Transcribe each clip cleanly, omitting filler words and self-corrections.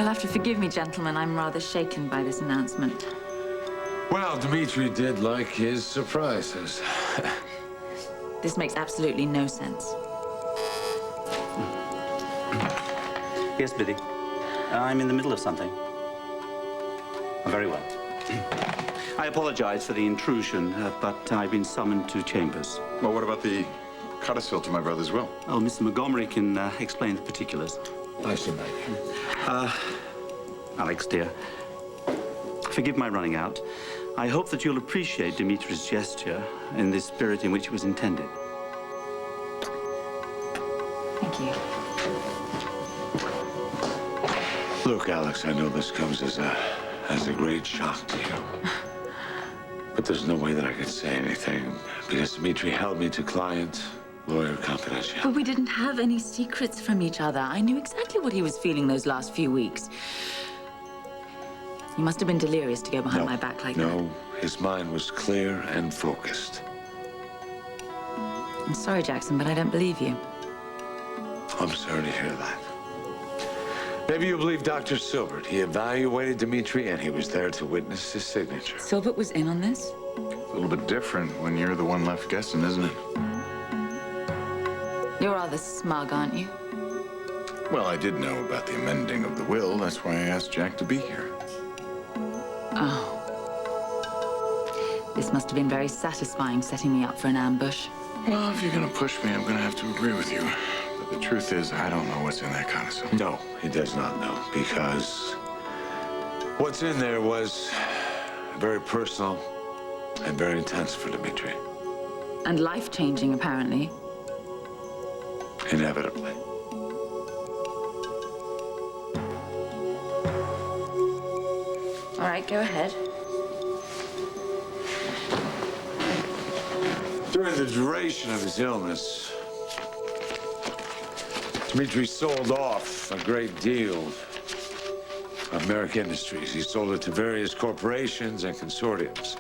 You'll have to forgive me, gentlemen. I'm rather shaken by this announcement. Well, Dmitri did like his surprises. This makes absolutely no sense. Yes, Biddy. I'm in the middle of something. Very well. I apologize for the intrusion, but I've been summoned to chambers. Well, what about the codicil to my brother's will? Oh, Mr. Montgomery can explain the particulars. I see, mate. Alex, dear, forgive my running out. I hope that you'll appreciate Dimitri's gesture in the spirit in which it was intended. Thank you. Look, Alex, I know this comes as a great shock to you. But there's no way that I could say anything because Dmitri held me to client, lawyer confidentiality. But we didn't have any secrets from each other. I knew exactly what he was feeling those last few weeks. He must have been delirious to go behind my back like that. No, his mind was clear and focused. I'm sorry, Jackson, but I don't believe you. I'm sorry to hear that. Maybe you believe Dr. Silbert. He evaluated Dmitri and he was there to witness his signature. Silbert was in on this? A little bit different when you're the one left guessing, isn't it? You're rather smug, aren't you? Well, I did know about the amending of the will. That's why I asked Jack to be here. Oh. This must have been very satisfying, setting me up for an ambush. Well, if you're gonna push me, I'm gonna have to agree with you. But the truth is, I don't know what's in that codicil. No, he does not know, because what's in there was very personal and very intense for Dmitri. And life-changing, apparently. Inevitably. All right, go ahead. During the duration of his illness, Dmitri sold off a great deal of Merrick Industries. He sold it to various corporations and consortiums.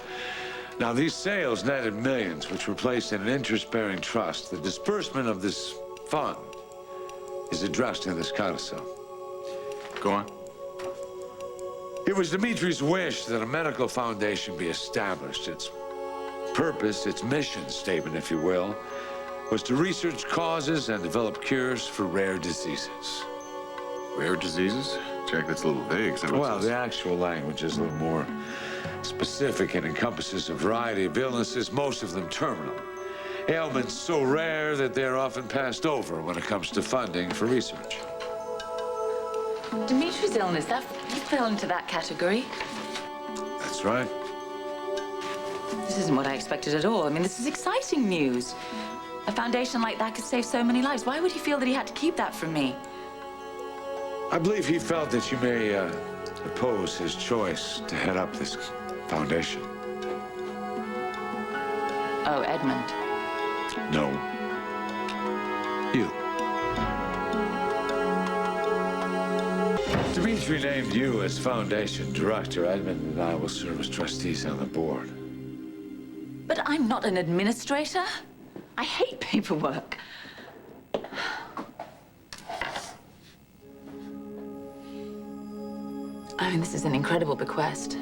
Now, these sales netted millions, which were placed in an interest-bearing trust. The disbursement of this fund is addressed in this codicil. Go on. It was Dmitri's wish that a medical foundation be established. Its purpose, its mission statement, if you will, was to research causes and develop cures for rare diseases. Rare diseases? Jack, that's a little vague. Is that what Well, it says? the actual language is a little more specific and encompasses a variety of illnesses, most of them terminal. Ailments so rare that they're often passed over when it comes to funding for research. Dimitri's illness, he fell into that category. That's right. This isn't what I expected at all. I mean, this is exciting news. A foundation like that could save so many lives. Why would he feel that he had to keep that from me? I believe he felt that you may oppose his choice to head up this foundation. Oh, Edmund. No. You. Dmitri named you as foundation director. Edmund and I will serve as trustees on the board. But I'm not an administrator. I hate paperwork. I mean, this is an incredible bequest.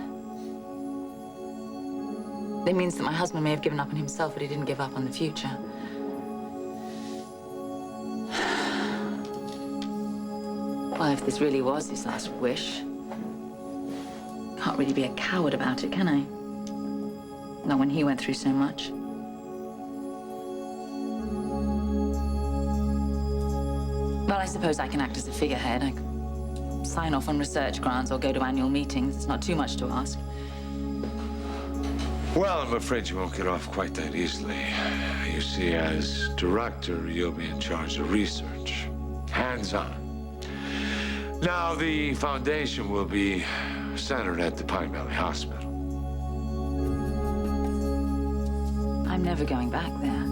It means that my husband may have given up on himself, but he didn't give up on the future. Well, if this really was his last wish, can't really be a coward about it, can I? Not when he went through so much. Well, I suppose I can act as a figurehead. I can sign off on research grants or go to annual meetings. It's not too much to ask. Well, I'm afraid you won't get off quite that easily. You see, as director, you'll be in charge of research, hands-on. Now, the foundation will be centered at the Pine Valley Hospital. I'm never going back there.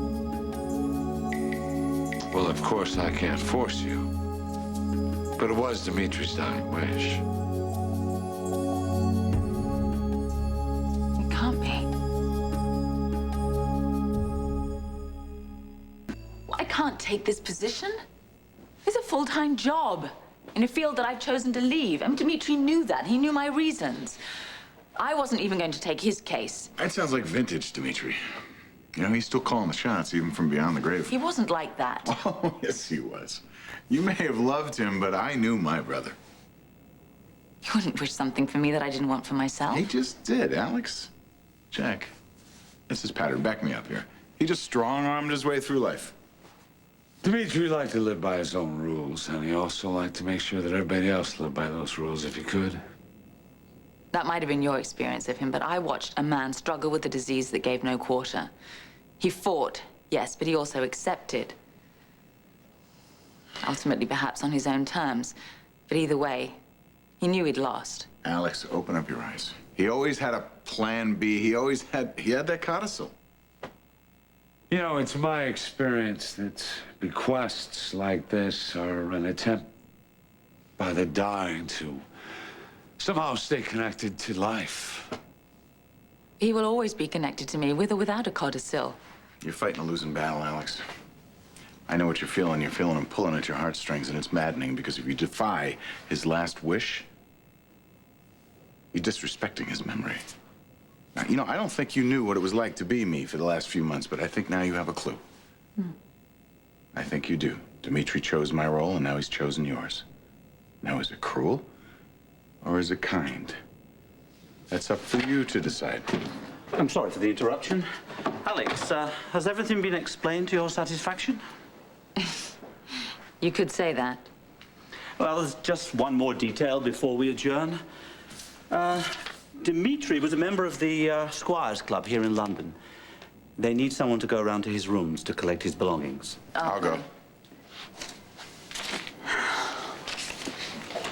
Well, of course, I can't force you. But it was Dimitri's dying wish. It can't be. Well, I can't take this position. It's a full-time job. in a field that I've chosen to leave. I mean, Dmitri knew that. He knew my reasons. I wasn't even going to take his case. That sounds like vintage, Dmitri. You know, he's still calling the shots, even from beyond the grave. He wasn't like that. Oh, yes, he was. You may have loved him, but I knew my brother. You wouldn't wish something for me that I didn't want for myself. He just did, Alex. Jack, this is pattern. Back me up here. He just strong-armed his way through life. Dmitri liked to live by his own rules, and he also liked to make sure that everybody else lived by those rules if he could. That might have been your experience of him, but I watched a man struggle with a disease that gave no quarter. He fought, yes, but he also accepted. Ultimately, perhaps on his own terms. But either way, he knew he'd lost. Alex, open up your eyes. He always had a plan B. He had that codicil. You know, it's my experience that bequests like this are an attempt by the dying to somehow stay connected to life. He will always be connected to me, with or without a codicil. You're fighting a losing battle, Alex. I know what you're feeling. You're feeling him pulling at your heartstrings, and it's maddening because if you defy his last wish, you're disrespecting his memory. Now, you know, I don't think you knew what it was like to be me for the last few months, but I think now you have a clue. I think you do. Dmitri chose my role, and now he's chosen yours. Now, is it cruel or is it kind? That's up for you to decide. I'm sorry for the interruption. Alex, has everything been explained to your satisfaction? You could say that. Well, there's just one more detail before we adjourn. Dmitri was a member of the Squires Club here in London. They need someone to go around to his rooms to collect his belongings. I'll go.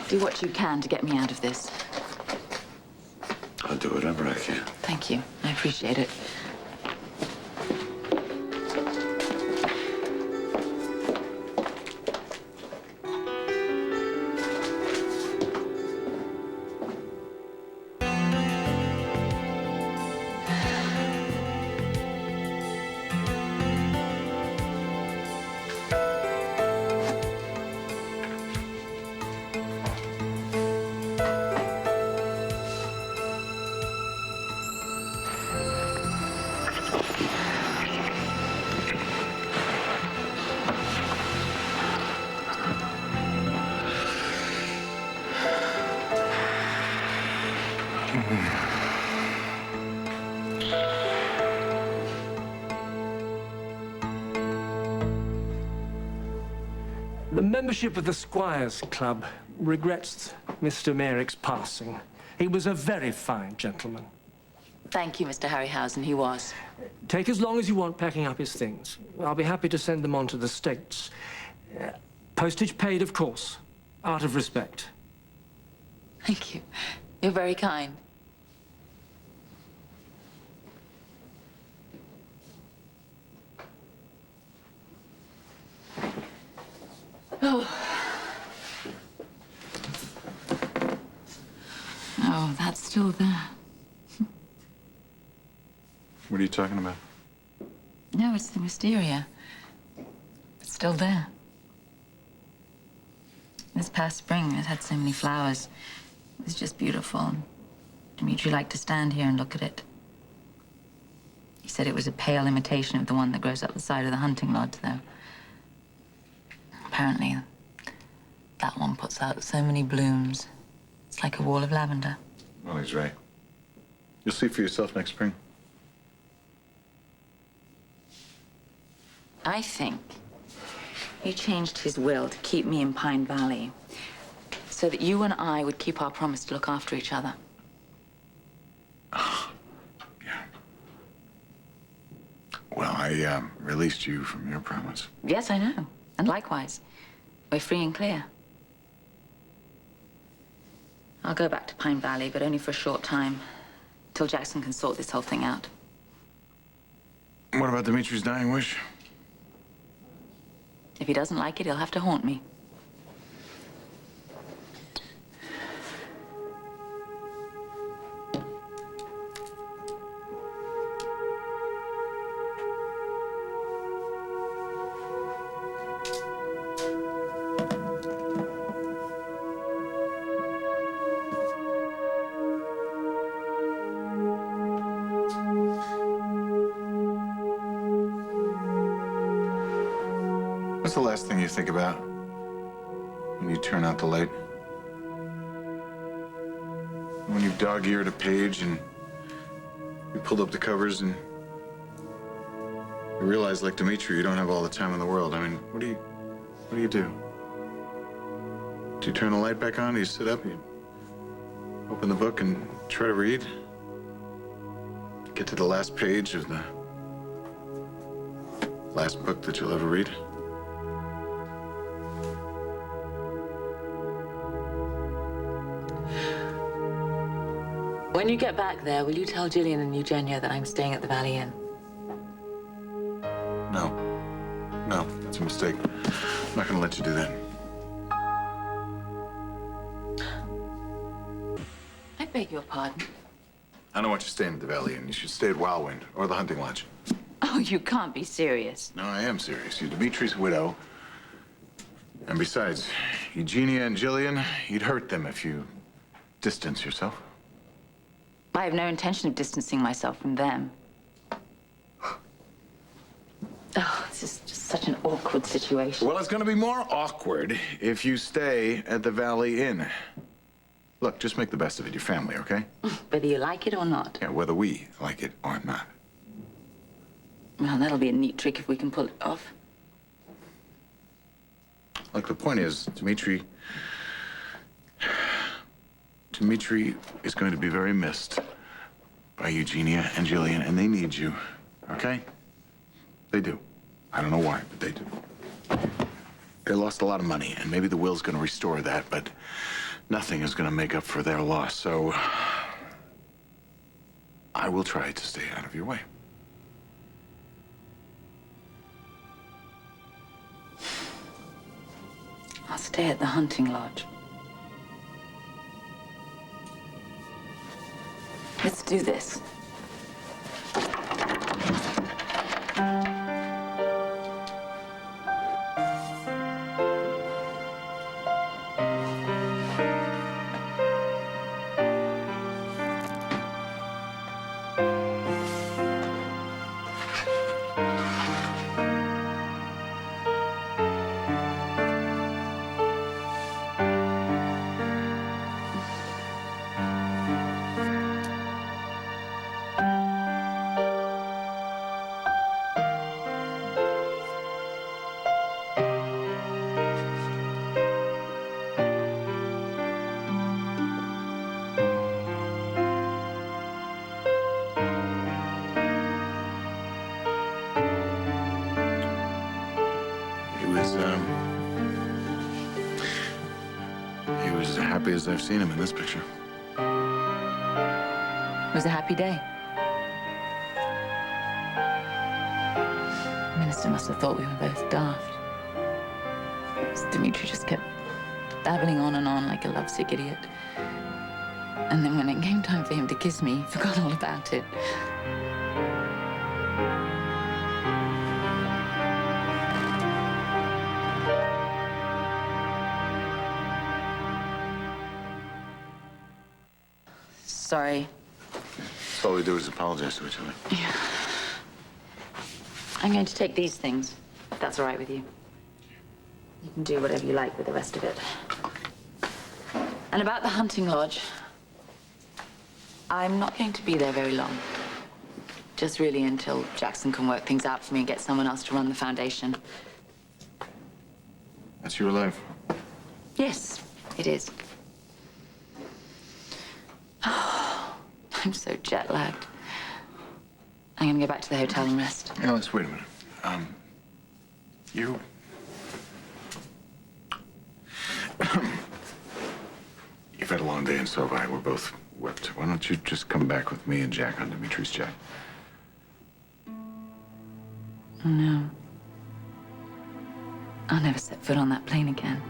Do what you can to get me out of this. I'll do whatever I can. Thank you. I appreciate it. The membership of the Squires Club regrets Mr. Merrick's passing. He was a very fine gentleman. Thank you, Mr. Harryhausen. He was. Take as long as you want packing up his things. I'll be happy to send them on to the States. Postage paid, of course, out of respect. Thank you. You're very kind. Oh, that's still there. What are you talking about? No, it's the wisteria. It's still there. This past spring, it had so many flowers. It was just beautiful. Dmitri liked to stand here and look at it. He said it was a pale imitation of the one that grows up the side of the hunting lodge, though. Apparently, that one puts out so many blooms. It's like a wall of lavender. Well, he's right. You'll see for yourself next spring. I think he changed his will to keep me in Pine Valley so that you and I would keep our promise to look after each other. Yeah. Well, I released you from your promise. Yes, I know. And likewise, we're free and clear. I'll go back to Pine Valley, but only for a short time, till Jackson can sort this whole thing out. What about Dimitri's dying wish? If he doesn't like it, he'll have to haunt me. the last thing you think about when you turn out the light? When you've dog-eared a page and you pulled up the covers and you realize, like Dimitri, you don't have all the time in the world. I mean, what do you do? Do you turn the light back on? Do you sit up? You open the book and try to read? Get to the last page of the last book that you'll ever read? When you get back there, will you tell Gillian and Eugenia that I'm staying at the Valley Inn? No. No, that's a mistake. I'm not gonna let you do that. I beg your pardon. I don't want you staying at the Valley Inn. You should stay at Wildwind or the Hunting Lodge. Oh, you can't be serious. No, I am serious. You're Dimitri's widow. And besides, Eugenia and Jillian, you'd hurt them if you distance yourself. I have no intention of distancing myself from them. Oh, this is just such an awkward situation. Well, it's gonna be more awkward if you stay at the Valley Inn. Look, just make the best of it. Your family, okay? Whether you like it or not. Yeah, whether we like it or not. Well, that'll be a neat trick if we can pull it off. Look, the point is, Dimitri is going to be very missed by Eugenia and Jillian, and they need you, okay? They do. I don't know why, but they do. They lost a lot of money, and maybe the will's gonna restore that, but nothing is gonna make up for their loss, so I will try to stay out of your way. I'll stay at the hunting lodge. Let's do this. He was as happy as I've seen him in this picture. It was a happy day. The minister must have thought we were both daft. Dimitri just kept babbling on and on like a lovesick idiot. And then when it came time for him to kiss me, he forgot all about it. Sorry. All we do is apologize to each other. Yeah. I'm going to take these things, if that's all right with you. You can do whatever you like with the rest of it. And about the hunting lodge, I'm not going to be there very long. Just really until Jackson can work things out for me and get someone else to run the foundation. That's your life. Yes, it is. I'm so jet-lagged. I'm gonna go back to the hotel and rest. Alex, wait a minute. You've had a long day, and so have I. We're both whipped. Why don't you just come back with me and Jack on Dimitri's jet? Oh, no. I'll never set foot on that plane again.